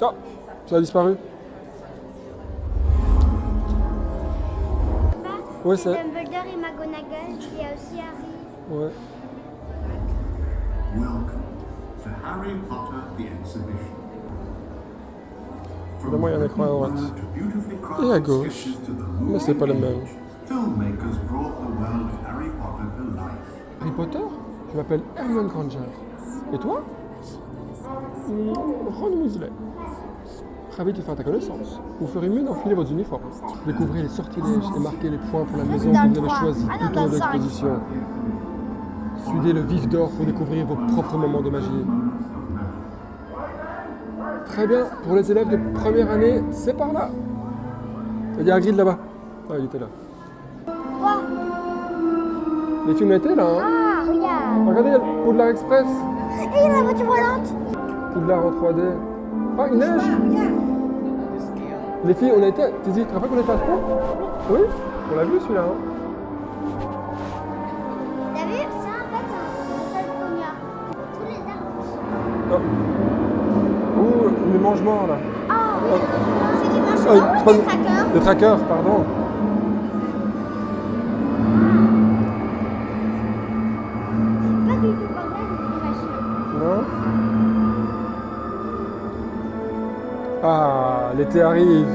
Ah, ça a disparu. Ouais, c'est... Dumbledore et McGonagall, il y a aussi Harry. Ouais. Welcome to Harry Potter the Exhibition. Évidemment, il y a un écran à droite. Et à gauche. Mais c'est pas le même. Filmmakers brought the world of Harry Potter to life. Harry Potter? Je m'appelle Hermione Granger. Et toi? Ron Weasley. Ravi de faire ta connaissance. Vous ferez mieux d'enfiler votre uniforme. Découvrez les sortilèges et marquez les points pour la maison que vous avez choisie tout au long de l'exposition. Suivez le vif d'or pour découvrir vos propres moments de magie. Très bien, pour les élèves de première année, c'est par là. Il y a Hagrid là-bas. Ah, il était là. Quoi? Les films étaient là, hein? Ah, regarde. Regardez, il y a le Poudlard Express. Et il y a la voiture volante. Poudlard en 3D. Ah, il neige. Les filles, on a été... Tu te rappelles qu'on était à Spa? Oui, on l'a vu celui-là. Hein? T'as vu? Ça, en fait, c'est le seul qu'on y a. Tous les arbres. Oh. Ouh, le mange-mort là. Ah, oui. C'est qui mange Ah, c'est pas pas des trackers. Des trackers, pardon. Pas du tout comme ça, c'est des machines. Non. Ah, l'été arrive.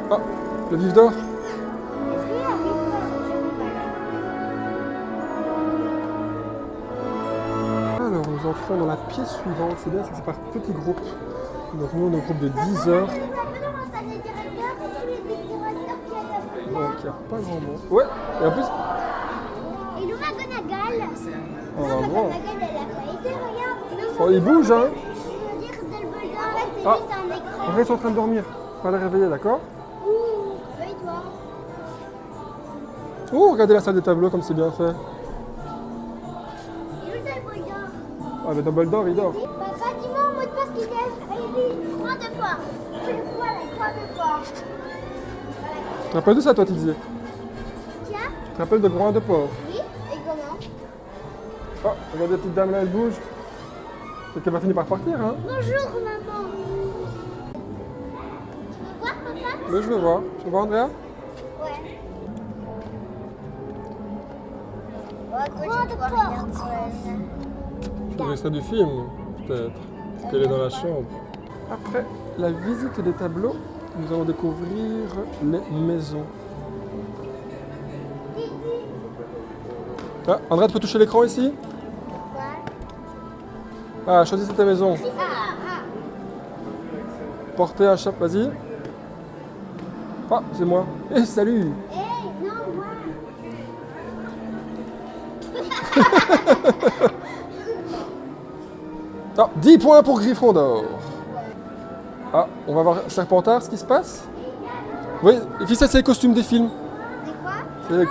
Ah, le vif d'or. Est-ce qu'il y a un vif d'or? Alors, nous entrons dans la pièce suivante. C'est bien, c'est par petits groupes. Donc, nous, on est au groupe de 10 heures. Donc, il n'y a pas grand monde. Ouais, et en plus. Et le McGonagall. On va Non, voir. McGonagall, elle a pas été, regarde. Oh, il bouge, hein. Je veux dire Dumbledore. En fait, c'est Ah. juste un écran. Après, ils sont en train de dormir. Pas les réveiller, d'accord? Réveille-toi. Oh, regardez la salle des tableaux comme c'est bien fait. Et où Dumbledore? Ah, mais Dumbledore, il dort. Papa, dis-moi un mot de passe qui t'aide. Allez, vite, croix de porc. Voilà, croix de porc. Tu te rappelles de ça, toi, Tidier? Tiens, Tu te rappelles de Groin de Port? oui, et comment? Oh, regardez la petite dame là, elle bouge. C'est qu'elle va finir par partir, hein? Bonjour, maman. Tu veux voir, papa? Mais je veux voir. Tu veux voir, Andrea? Ouais. Croix de porc. Tu veux ça du film, peut-être. Parce qu'elle est dans la chambre. Après la visite des tableaux, nous allons découvrir les maisons. Ah, Andrea, tu peux toucher l'écran ici? Ah, choisissez ta maison. Portez un chapeau, vas-y. Ah, c'est moi. Eh, salut! Hey, non, moi. Ah, 10 points pour Gryffondor. Ah, on va voir Serpentard, ce qui se passe. Oui, et puis ça, c'est les costumes des films. C'est quoi? C'est les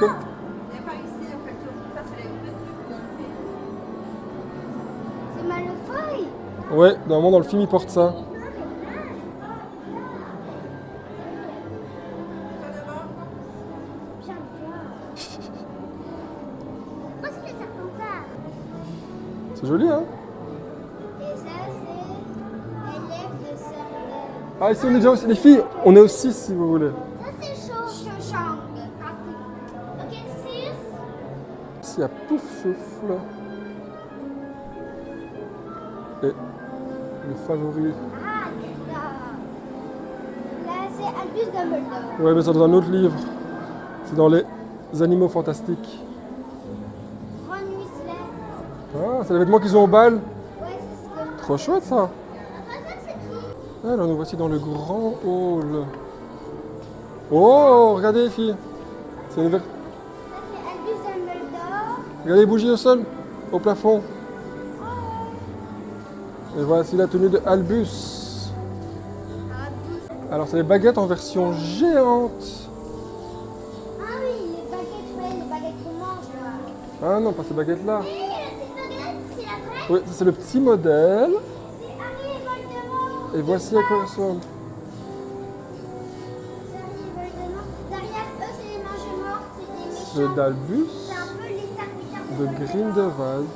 C'est Malfoy. Ouais, normalement dans le film, ils portent ça. J'aime bien. Moi, c'est les Serpentards. C'est joli, hein? Et ça, c'est élève de Serpent. Ah, ici, on est déjà aussi. Les filles, on est au 6 si vous voulez. Ça, c'est Shang. Ok, 6. Ici, il y a Pouf Souffle. Et le favori. Ah, d'accord. Là, c'est Albus Dumbledore. Ouais, mais c'est dans un autre livre. C'est dans les animaux fantastiques. Ron Weasley. Ah, c'est les vêtements qu'ils ont au bal. Ouais, c'est ce que... Trop chouette, ça. Papa, ça, c'est qui? Alors, nous voici dans le grand hall. Oh, regardez, les filles. C'est une... Ça, c'est Albus Dumbledore. Regardez les bougies au sol, au plafond. Et voici la tenue de Albus. Alors, c'est les baguettes en version géante. Ah oui, les baguettes, ouais, les baguettes qu'on mange, là. Ah non, pas ces baguettes-là. Et la petite baguette, c'est la vraie. Oui, ça, c'est le petit modèle. C'est Harry et Voldemort. Et voici à quoi elle ressemble. C'est Harry et Voldemort. Derrière eux, c'est les mange-morts, c'est des C'est méchants. d'Albus, C'est un peu les serviteurs de Grindelwald.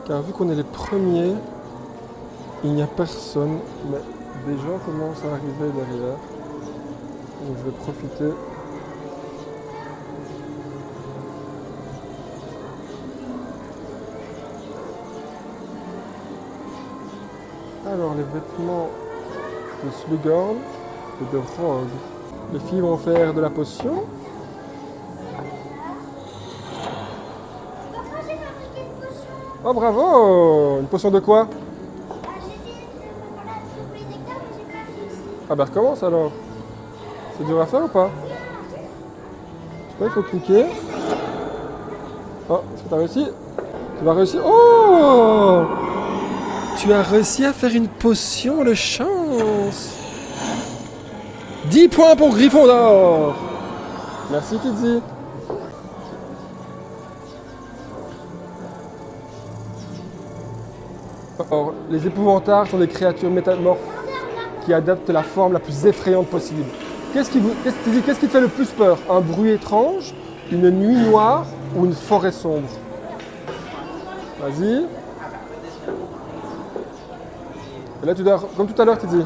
Car vu qu'on est les premiers, il n'y a personne, mais des gens commencent à arriver derrière. Donc je vais profiter. Alors les vêtements de Slughorn et de Rogue. Les filles vont faire de la potion. Papa, j'ai fabriqué une potion. Oh bravo! Une potion de quoi? J'ai essayé de préparer un truc pour les hectares, mais j'ai pas réussi. Ah bah recommence alors. C'est dur à faire ou pas? Je sais pas, il faut cliquer. Oh, est-ce que tu as réussi? Tu vas réussir. Oh! Tu as réussi à faire une potion de chance. 10 points pour Gryffondor. Merci Kidzi. Alors, les épouvantards sont des créatures métamorphes qui adaptent la forme la plus effrayante possible. Qu'est-ce qui te fait le plus peur? Un bruit étrange, une nuit noire ou une forêt sombre? Vas-y. Et là, tu dois, comme tout à l'heure, tu dis.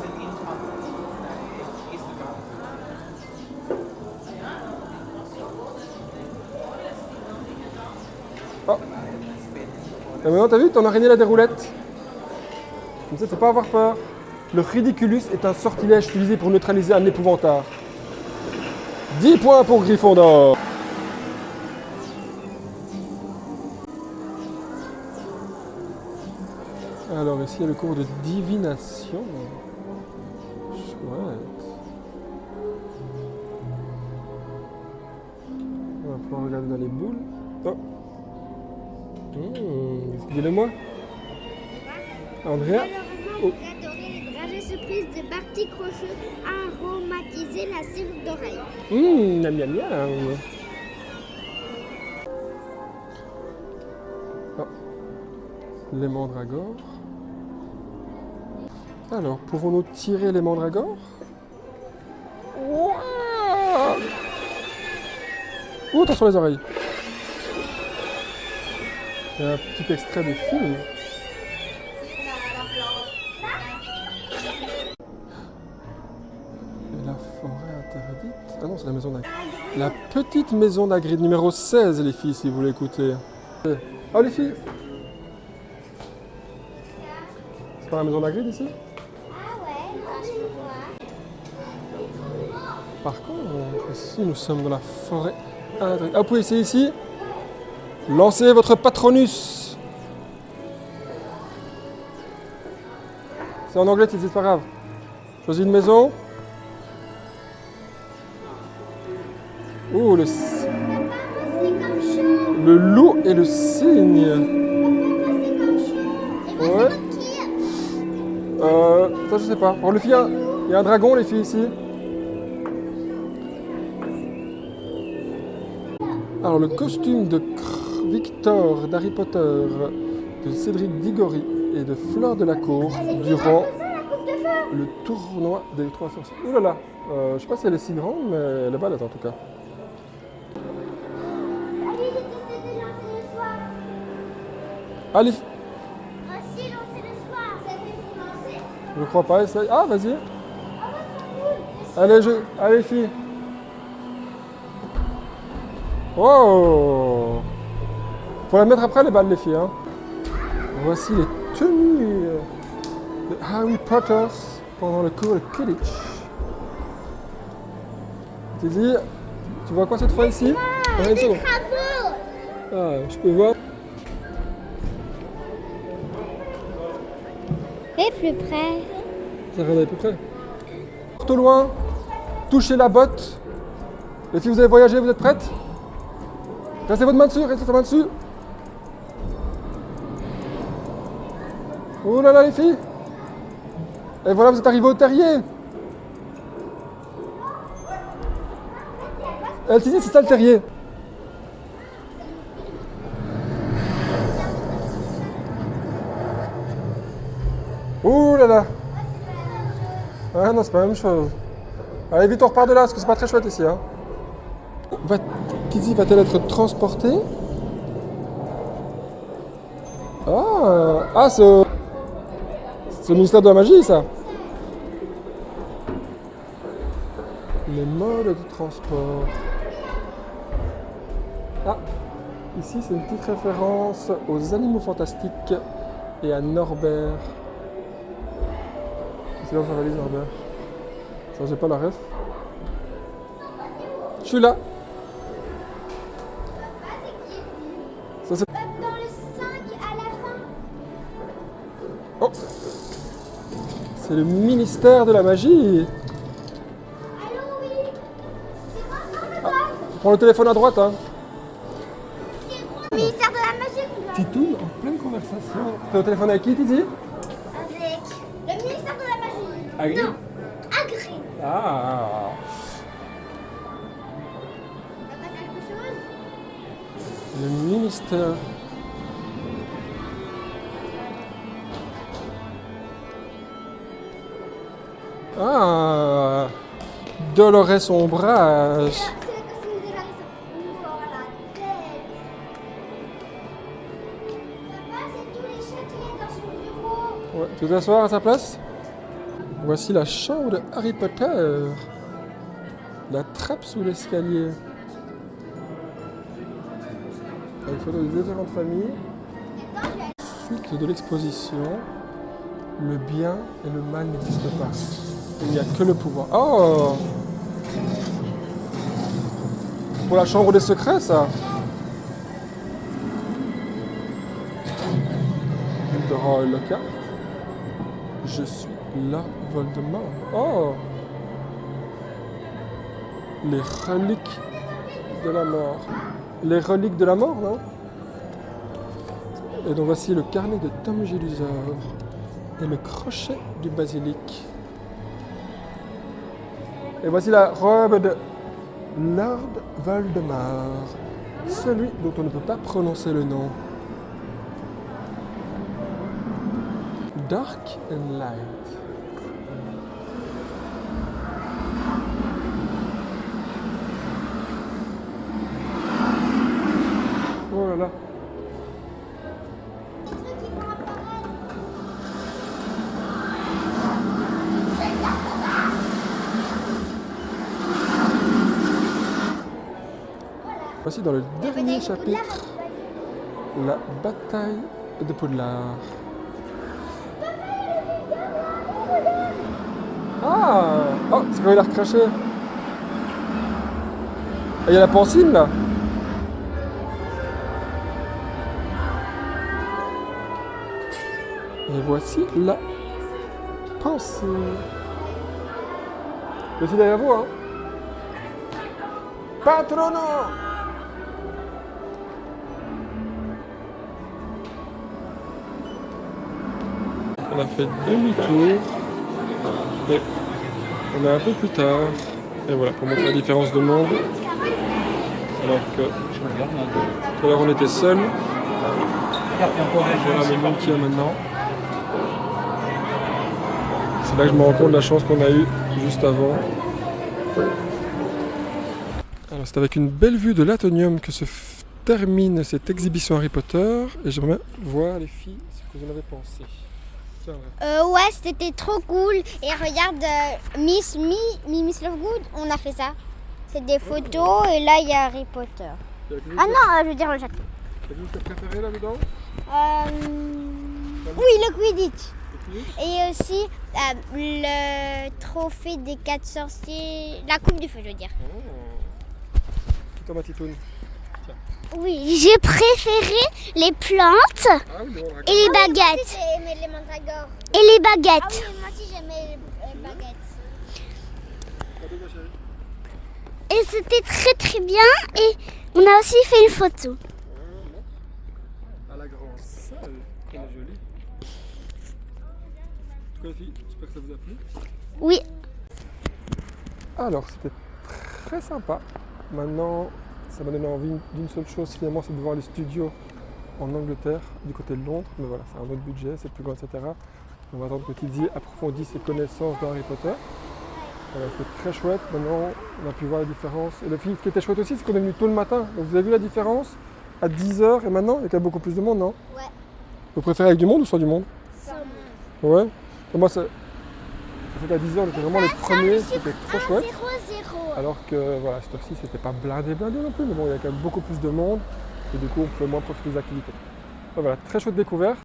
Oh. Et maintenant, t'as vu, ton araignée a des roulettes. Comme ça, il ne faut pas avoir peur. Le ridiculus est un sortilège utilisé pour neutraliser un épouvantard. 10 points pour Gryffondor. Alors ici, il y a le cours de divination. Chouette. On va pouvoir regarder dans les boules. Oh. Dis-le-moi. Andrea. Malheureusement, vous adorez les dragées surprises de Barty Crocheux aromatiser la cire d'oreille. Miam miam miam. Oh. Les mandragores. Alors, pouvons-nous tirer les mandragores? Wow. Oh, attention les oreilles. Il y a un petit extrait de film. Et la forêt interdite. Ah non, c'est la maison d'Agrid. La petite maison d'Agrid, numéro 16, les filles, si vous voulez écouter. Oh, les filles! C'est pas la maison d'Agrid ici? Ah ouais, je peux voir. Par contre, ici, nous sommes dans la forêt interdite. Ah, vous pouvez essayer ici? Lancez votre Patronus! C'est en anglais, c'est pas grave. Choisis une maison. Oh, Papa, c'est comme chaud. le loup et le cygne. Papa, c'est comme chaud. Et moi, Ouais. c'est comme qui? Ça, je sais pas. Pour le filles, il y a un dragon, les filles, ici. Alors, le costume de Victor d'Harry Potter, de Cédric Diggory et de Fleur de la Cour durant le tournoi des 3 sorciers. Ouh là là, je sais pas si elle est si grande, mais elle est balèze en tout cas. Allez, j'ai décidé de lancer le soir. Allez, Aussi, lancer le soir. Vous avez pour lancer? je crois pas, essaye. Ah, vas-y. Allez, allez, filles. Wow! Faut la mettre après les balles, les filles. Hein. Voici les tenues de Harry Potter pendant le cours de Quidditch. Teddy, tu vois quoi cette fois ici? Ouais, une seconde. Bravo! Ah, je peux voir. Et plus près. Ça regarde à peu près. Porte au loin, touchez la botte. Les filles, vous avez voyagé, vous êtes prêtes? Restez votre main dessus, restez votre main dessus. Oh là là les filles. Et voilà, vous êtes arrivés au terrier. Elle te dit, c'est ça le terrier. Oh là là. Ah non, c'est pas la même chose. Allez, vite, on repart de là, parce que c'est pas très chouette ici. Hein. Kizzy va-t-elle être transportée? Ah, c'est au ministère de la magie, ça. Les modes de transport. Ah, ici c'est une petite référence aux animaux fantastiques et à Norbert. C'est là où ça valise Norbert. Ça, j'ai pas la ref. Je suis là. Ça, c'est... Dans le 5 à la fin. Oh, c'est le ministère de la magie. Allô, oui. C'est moi, dans le bac. Prends le téléphone à droite, hein. Le ministère de la magie. Titoune en pleine conversation. T'es au téléphone avec qui, Titi? Avec le ministère de la magie. Agri. Non, Agri. Ah. T'as quelque chose? Le ministère. Ah. Dolores Ombrage. C'est le costume de Larissa. Oh, la tête. Papa, c'est tous les chats qu'il y a dans son bureau. Ouais, tu veux t'asseoir à sa place? Voici la chambre de Harry Potter. La trappe sous l'escalier. Une photo de différentes familles. Suite de l'exposition. Le bien et le mal n'existent pas. Il n'y a que le pouvoir. Oh! Pour la chambre des secrets, ça. Drôle le carte. Je suis Lord Voldemort. Oh! Les reliques de la mort. Les reliques de la mort, non? Et donc voici le carnet de Tom Gélusor et le crochet du basilic. Et voici la robe de Lord Voldemort, celui dont on ne peut pas prononcer le nom. Dark and Light. Oh là là. Voici dans le dernier chapitre, la bataille de Poudlard. Ah! Oh, c'est quand il a recraché. Il y a la pancine là. Et voici la pancine. Je suis derrière vous, hein. Patrono! On a fait demi-tour. Et on est un peu plus tard. Et voilà, pour montrer la différence de monde. Alors que tout à l'heure on était seuls. Voilà le monde qu'il y a maintenant. C'est là que je me rends compte de la chance qu'on a eue juste avant. Alors c'est avec une belle vue de l'Atonium que se termine cette exhibition Harry Potter. Et j'aimerais voir les filles ce que vous en avez pensé. Ouais, c'était trop cool. Et regarde, Miss Lovegood, on a fait ça. C'est des photos et là il y a Harry Potter. Ah non, je veux dire le château. T'as vu ce que t'as préféré là-dedans? Oui, le Quidditch. Et aussi le trophée des 4 sorciers, la coupe du feu, je veux dire. Oh. Toi, ma titoune. Oui, j'ai préféré les plantes Ah oui, et les baguettes. J'ai aimé les mandragores. Et les baguettes. Ah oui, moi aussi j'aimais les baguettes. Et c'était très très bien. Et on a aussi fait une photo. À la grande salle, elle est jolie. En tout cas, les filles, j'espère que ça vous a plu. Oui. Alors, c'était très sympa. Maintenant, ça m'a donné envie d'une seule chose finalement, c'est de voir les studios en Angleterre, du côté de Londres. Mais voilà, c'est un autre budget, c'est plus grand, etc. On va attendre que Tidy approfondisse ses connaissances dans Harry Potter. Voilà, c'est très chouette. Maintenant, on a pu voir la différence. Et le film, ce qui était chouette aussi, c'est qu'on est venu tôt le matin. Donc, vous avez vu la différence à 10h et maintenant, il y a quand même beaucoup plus de monde, non? Ouais. Vous préférez avec du monde ou sans du monde? Sans Ouais. Pour moi, c'était à 10h, on était vraiment les premiers, c'était trop chouette. 0-0. Alors que voilà, cette heure-ci, c'était pas blindé non plus, mais bon, il y a quand même beaucoup plus de monde et du coup, on pouvait moins profiter des activités. Donc voilà, très chouette découverte.